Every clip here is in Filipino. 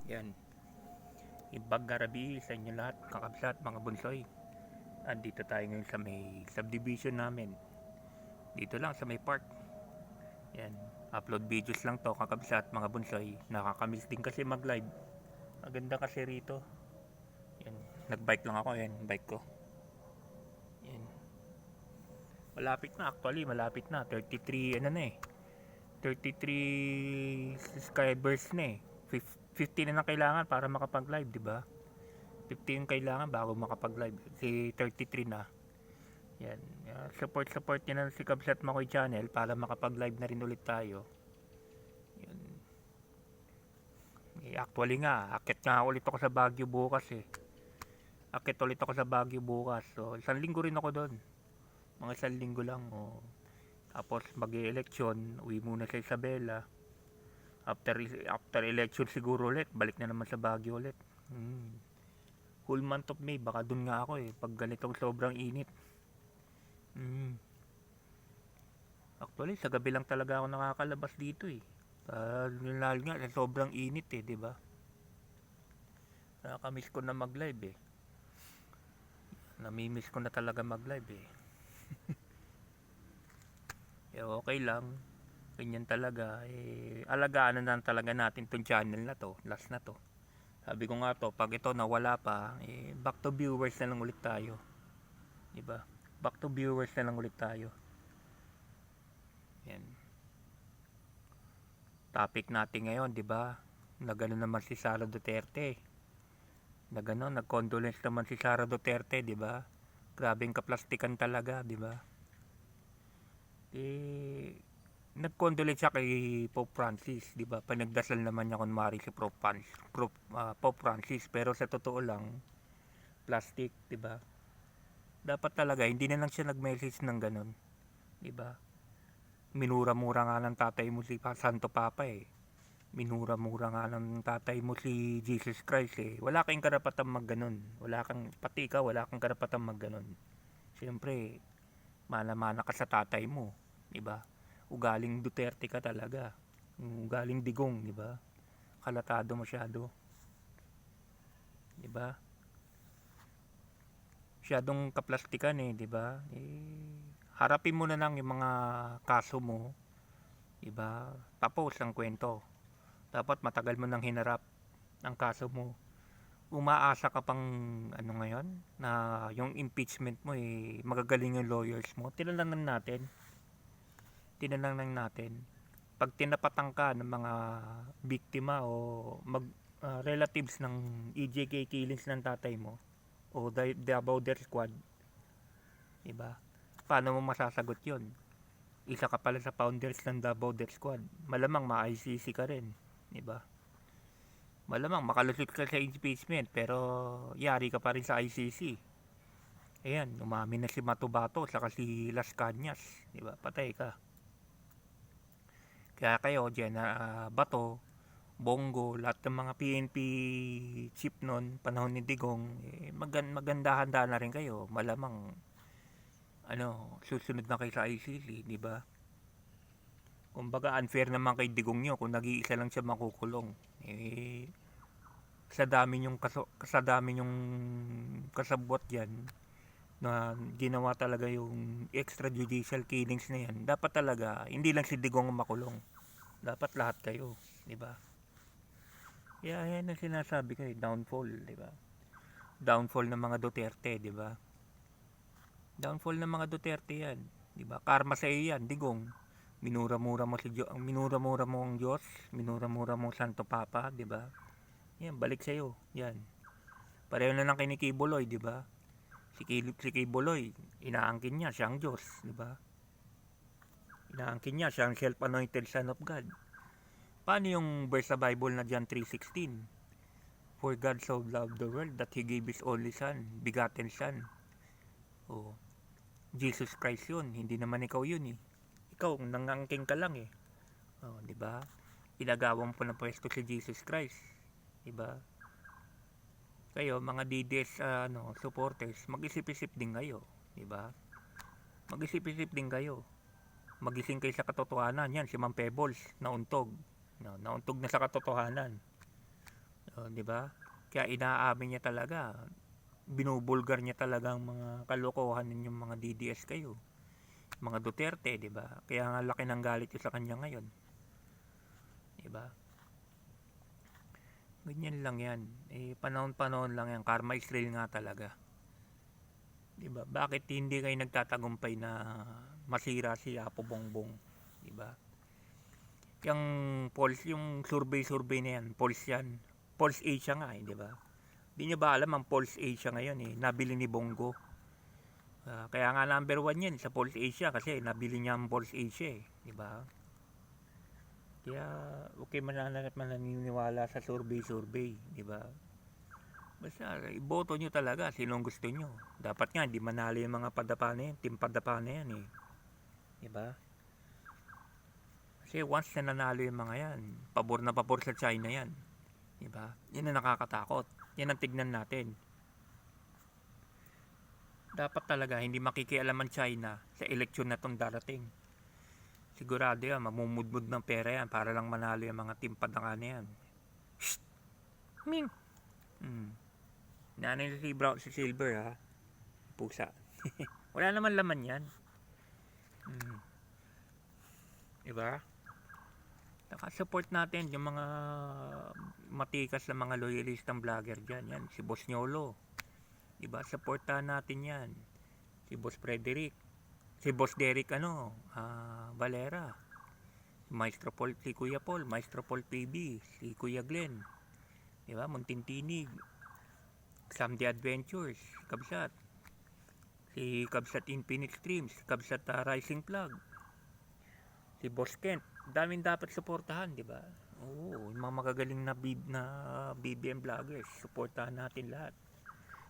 Yan. Ibang garabi sa inyo lahat, kakabsat, mga bunsoy. Andito tayo ngayon sa may subdivision namin. Dito lang sa may park. Yan. Upload videos lang to, kakabsat, mga bunsoy. Nakakamiss din kasi mag-live. Maganda kasi rito. Yan. Nag-bike lang ako. Yan, bike ko. Yan. Malapit na actually, malapit na. 33, ano na eh. 33 subscribers na eh. 50 na kailangan para makapag-live, di ba? 15 kailangan bago makapag-live. Si 33 na. Yan. Support nyo na si Kabsat Makoy Channel para makapag-live na rin ulit tayo. Yan. Actually nga, akit nga ulit ako sa Baguio bukas eh. Akit ulit ako sa Baguio bukas. So, isang linggo rin ako doon. Mga isang linggo lang. Oh. Tapos mag-election, uwi muna sa Isabela. After election siguro ulit, balik na naman sa Baguio ulit. Whole month of May, baka dun nga ako eh, pag ganitong sobrang init. Actually, sa gabi lang talaga ako nakakalabas dito eh. Lalo nga, sa sobrang init eh, di ba? Nakakamiss ko na mag-live eh. Namimiss ko na talaga mag-live eh. Okay lang. Ganyan talaga. Alagaan na lang talaga natin tong channel na to. Last na to. Sabi ko nga to, pag ito nawala pa, back to viewers na lang ulit tayo. Diba? Back to viewers na lang ulit tayo. Yan. Topic natin ngayon, diba? Nagano naman si Sara Duterte. Nag-condolence naman si Sara Duterte, diba? Grabeng kaplastikan talaga, diba? Nag-condolence siya kay Pope Francis, di ba? Panagdasal naman niya kunwari si Pope Francis, pero sa totoo lang plastic, di ba? Dapat talaga hindi na lang siya nag-message ng ganun, di ba? Minura-mura nga ng tatay mo si Santo Papa eh. Minura-mura nga ng tatay mo si Jesus Christ eh. Wala kang karapatang magganon. Pati ikaw, wala kang karapatang magganon. Siyempre, mana-mana ka sa tatay mo, di ba? Ugaling Duterte ka talaga. Ugaling digong, di ba? Kalatado masyado. Di ba? Masyadong kaplastikan eh, di ba? Harapin mo na lang yung mga kaso mo, di ba? Tapos ang kwento. Dapat matagal mo nang hinarap ang kaso mo. Umaasa ka pang ano ngayon na yung impeachment mo magagaling yung lawyers mo. Tinalangnan natin pag tinapatan ka ng mga biktima o relatives ng EJK killings ng tatay mo o the Davao Death Squad, diba? Paano mo masasagot yun? Isa ka pala sa founders ng Davao Death Squad, malamang ma-ICC ka rin, diba? Malamang makalusot ka sa impeachment pero yari ka pa rin sa ICC. Ayan, umamin na si Matubato saka si Las Cañas, diba? Patay ka. Kaya kayo, Bato, Bongo, lahat ng mga PNP chief noon, panahon ni Digong, maganda-handa na rin kayo. Malamang, susunod na kayo sa ICC, di ba? Kumbaga, unfair naman kay Digong nyo kung nag-iisa lang siya makukulong. Sa dami yung kasabwat yan, na ginawa talaga yung extrajudicial killings na yan, dapat talaga hindi lang si Digong makulong, dapat lahat kayo, di ba? Yan ang sinasabi ko downfall, di ba? Downfall ng mga Duterte, di ba? Downfall ng mga Duterte yan, di ba? Karma sa iyo yan, Digong. Minura-mura mo ang Diyos, minura-mura mo Santo Papa, di ba? Yan, balik sa iyo, yan. Pareho na lang kay Nikki Boloy, di ba? Si Kibuloy, inaangkin niya siya ang Diyos, di ba? Inaangkin niya siya ang self-anointed Son of God. Paano yung verse sa Bible na John 3:16? For God so loved the world that He gave His only Son, begotten Son. Oh, Jesus Christ yun, hindi naman ikaw yun eh. Ikaw, nangangking ka lang eh. Oh, di ba? Pinagawang po ng pwesto si Jesus Christ, di ba? Kayo mga DDS supporters, mag-isip-isip din kayo, di ba? Mag-isip-isip din kayo. Magising kayo sa katotohanan. Yan si Ma'am Pebbles, nauntog. Nauntog na sa katotohanan. 'Di ba? Kaya inaamin niya talaga, binubulgar niya talaga ang mga kalokohan ninyong mga DDS kayo, mga Duterte, 'di ba? Kaya nga laki ng galit ko sa kanya ngayon, 'di ba? Ganyan lang 'yan. Panahon-panahon lang 'yan. Karma is real nga talaga. 'Di ba? Bakit hindi kayo nagtatagumpay na masira si Apo Bongbong, 'di ba? Yung polls, yung survey na 'yan, polls 'yan. Polls Asia nga, 'di ba? Hindi nyo ba alam ang Polls Asia ngayon nabili ni Bongo. Kaya nga number 1 yan sa Polls Asia kasi nabili niya ang Polls Asia, 'di ba? Kaya okay mananiniwala sa survey, 'di ba? Basta iboto nyo talaga sinong gusto nyo. Dapat nga di manalo yung mga padapa na yan, team padapa na yan 'di ba? Kasi once na nanalo yung mga yan, pabor na pabor sa China yan, 'di ba? Yan ang nakakatakot. Yan ang tignan natin. Dapat talaga hindi makikialam ang China sa eleksyon na tong darating. Sigurado yan, mamumudmud ng pera yan para lang manalo yung mga team padaka na yan. Shhh! Ming! Nanay si Brown, si Silver ha. Pusa. Wala naman laman yan. Diba? Naka-support natin yung mga matikas na mga loyalistang vlogger dyan. Yan, si Boss Nyolo. Diba? Supportahan natin yan. Si Boss Frederick. Si Boss Derek Valera. Maestro Paul, si Kuya Paul, Maestro Paul PB, si Kuya Glenn. Diba? Muntintinig. Sam The Adventures, Kabsat. Si Kabsat Infinite Streams, Kabsat Rising Plug. Si Boss Kent. Daming dapat suportahan, di ba? Oo, yung mga magagaling na BBM vloggers, suportahan natin lahat.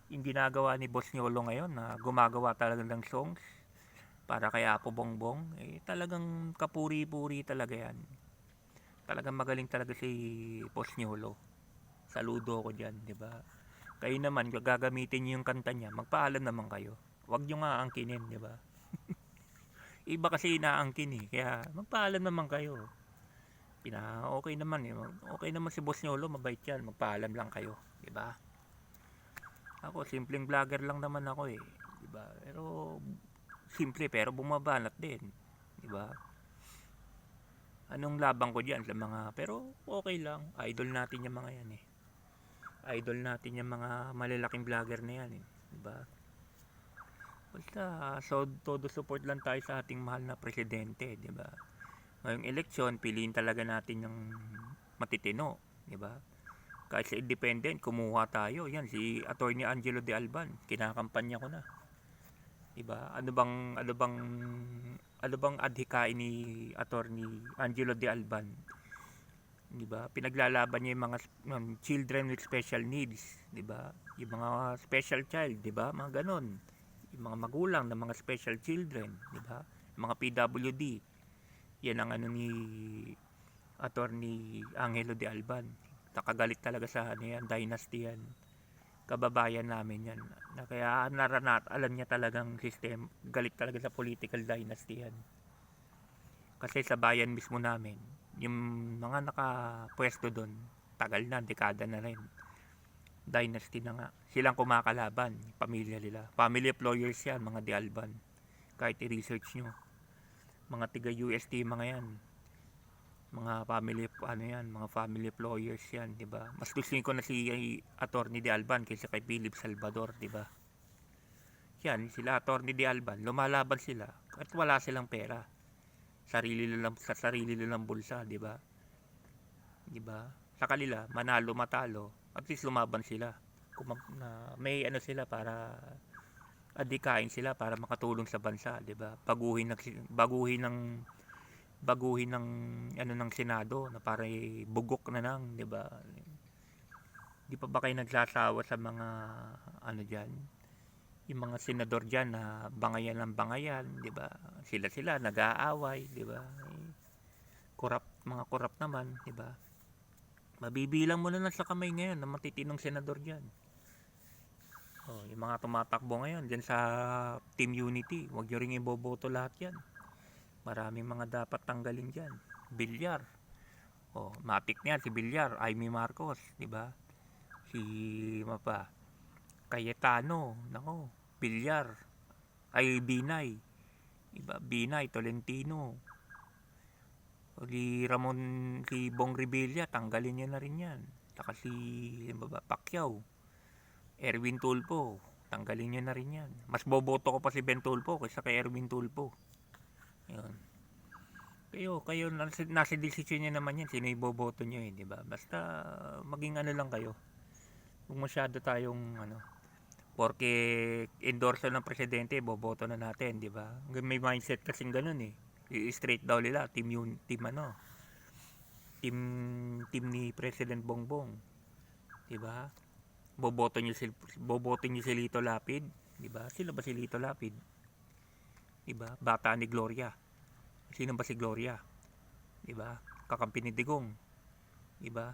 Yung ginagawa ni Boss Nyolo ngayon na gumagawa talaga ng songs para kay Apo Bongbong, talagang kapuri-puri talaga yan. Talagang magaling talaga si Boss Nyolo. Saludo ko dyan, di ba? Kayo naman, gagamitin niyo yung kanta niya, magpaalam naman kayo. Huwag nyo nga angkinin, di ba? Iba kasi inaangkin kaya magpaalam naman kayo. Okay naman Okay naman si Boss Nyolo, mabait yan, magpaalam lang kayo, di ba? Ako, simpleng vlogger lang naman ako di ba? Pero simple pero bumabanat din, di ba? Anong labang ko diyan sa mga, pero okay lang, idol natin yung mga yan idol natin yung mga malalaking vlogger na yan di ba? Basta todo support lang tayo sa ating mahal na presidente, di ba? Ngayong eleksyon, piliin talaga natin yung matitino, di ba? Kahit sa independent, kumuha tayo. Yan si Attorney Angelo De Alban, kinakampanya ko na. Di ba? Ano bang adhikain ni Attorney Angelo De Alban? Di ba? Pinaglalaban niya yung mga children with special needs, di ba? Yung mga special child, di ba? Mga ganon. Yung mga magulang ng mga special children, di ba? Mga PWD. Yan ang ni Attorney Angelo De Alban. Nakagalit talaga sa yan, dynasty yan. Kababayan namin yan. Kaya alam niya talagang system, galit talaga sa political dynasty yan. Kasi sa bayan mismo namin, yung mga nakapwesto doon, tagal na, dekada na rin. Dynasty na nga. Silang kumakalaban, pamilya nila. Family of lawyers yan, mga De Alban. Kahit i-research nyo. Mga tiga UST, mga yan. Mga family of, mga family of lawyers yan, di ba? Mas gusto ko na si Attorney De Alban kaysa kay Philip Salvador, di ba? Yan, sila Attorney De Alban, lumalaban sila at wala silang pera. Sa sarili nilang bulsa, di ba? Di ba? Sa kanila, manalo matalo, at least lumaban sila. May sila para adikain sila para makatulong sa bansa, di ba? Baguhin ng Senado na para bugok na lang, di ba? Di pa ba kayo nagsasawa sa mga diyan? Yung mga senador diyan na bangayan ng bangayan, di ba? Sila nag-aaway, di ba? Mga corrupt naman, di ba? Mabibilang mo na lang sa kamay ngayon na matitinong senador diyan. Yung mga tumatakbo ngayon diyan sa Team Unity, huwag niyo ring iboboto lahat yan. Maraming mga dapat tanggalin diyan. Bilyar. Matik niyan si Bilyar, Amy Marcos, di ba? Si mapa Cayetano, nako, Villar, ay Binay, iba, Binay, Tolentino, si Bong Revilla, tanggalin niya na rin yan. Saka si Pacquiao, Erwin Tulfo, tanggalin niya na rin yan. Mas boboto ko pa si Ben Tulfo kaysa kay Erwin Tulfo. Yun. Kayo nasa desisyon niya naman yan, sino iboboto niyo di ba? Basta maging ano lang kayo. Kung masyado tayong porque endorser ng presidente, boboto na natin, di ba? May mindset kasing ganun eh. I-straight daw nila, team ni President Bongbong, di ba? Boboto niyo si Lito Lapid, di ba? Sino ba si Lito Lapid? Di ba? Bata ni Gloria. Sino ba si Gloria? Di ba? Kakampi ni Digong. Di ba?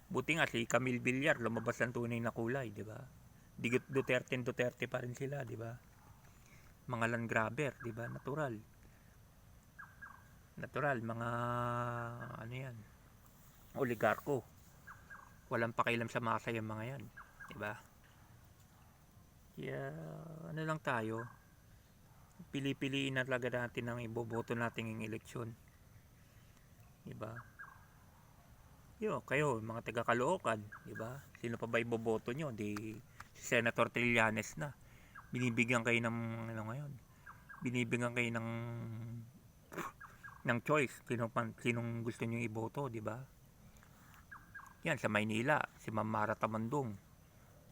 Buti nga si Camille Villar lumabas ang tunay na kulay, di ba? Duterte pa rin sila, di ba? Mga land grabber, di ba? Natural, mga yan, oligarko. Walang pakialam sa masa yung mga yan, di ba? Kaya lang tayo, pili-piliin na talaga natin ang iboboto nating eleksyon, di ba? Kayo mga taga Caloocan, di ba? Sino pa ba iboboto nyo? Si Senator Trillanes na. Binibigyan kayo ng ngayon. Binibigyan kayo ng choice. Sinong gusto niyo iboto, di ba? Yan sa Maynila, si Ma'am Mara Tamandong.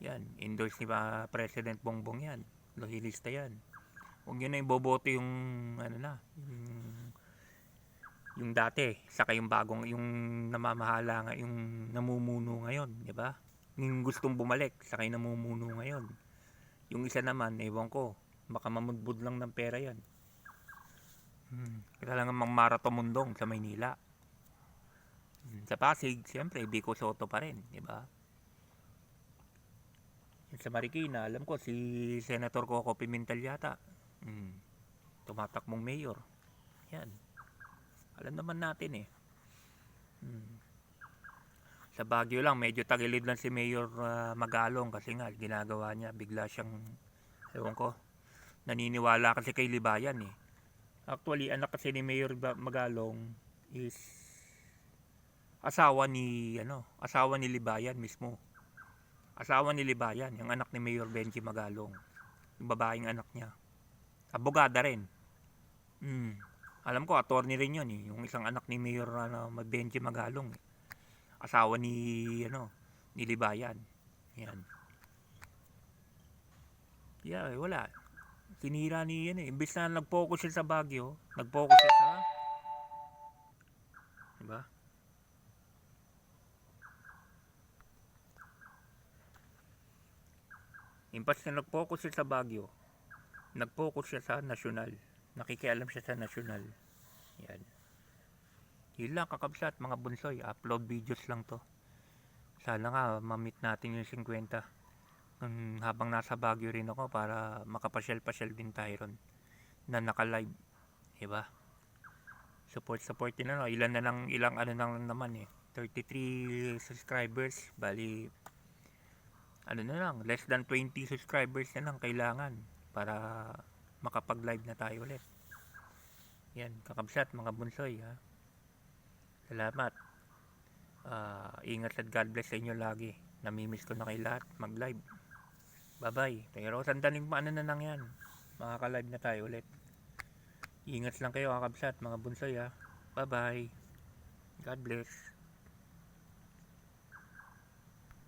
Yan, endorse ni President Bongbong yan. Lohilista yan. Huwag nyo na iboboto yung yung dati, saka yung bagong, yung namamahala nga, yung namumuno ngayon, di ba? Yung gustong bumalik, saka yung namumuno ngayon. Yung isa naman, ewan ko, baka mamudbud lang ng pera yan. Kailangan mang maratomundong sa Maynila. Sa Pasig, siyempre, Vico Soto pa rin, di ba? Sa Marikina, alam ko, si Senator Coco Pimentel yata. Tumatakbong mayor. Yan. Alam naman natin eh. Sa Baguio lang, medyo tagilid lang si Mayor Magalong kasi nga, ginagawa niya, bigla siyang, ewan ko, naniniwala kasi kay Libayan eh. Actually, anak kasi ni Mayor Magalong is asawa ni Libayan mismo. Asawa ni Libayan, yung anak ni Mayor Benji Magalong. Yung babaeng anak niya. Abogada rin. Alam ko, attorney rin yun eh. Yung isang anak ni Mayor Benji Magalong. Asawa ni Libayan. Yan. Wala. Sinira ni yan eh. Imbis na nag-focus siya sa Baguio, nag-focus siya sa, diba? Imbis na nag-focus siya sa Baguio, nag-focus siya sa nasyonal. Nakikialam siya sa nasyonal. Yan. Yun lang kakabsat mga bunsoy. Upload videos lang to. Sana nga ma-meet natin yung 50. Habang nasa Baguio rin ako para makapasyal-pasyal din tayo ron na naka-live. Diba? Support din ilang naman eh. 33 subscribers. Bali less than 20 subscribers na lang kailangan para makapag-live na tayo ulit. Yan, kakabsat mga bunsoy ha. Salamat. Ingat at God bless sa inyo lagi. Namimiss ko na kayo lahat mag-live. Bye-bye. Pero sandaling na lang yan. Makaka-live na tayo ulit. Ingat lang kayo kakabsat mga bunsoy ha. Bye-bye. God bless.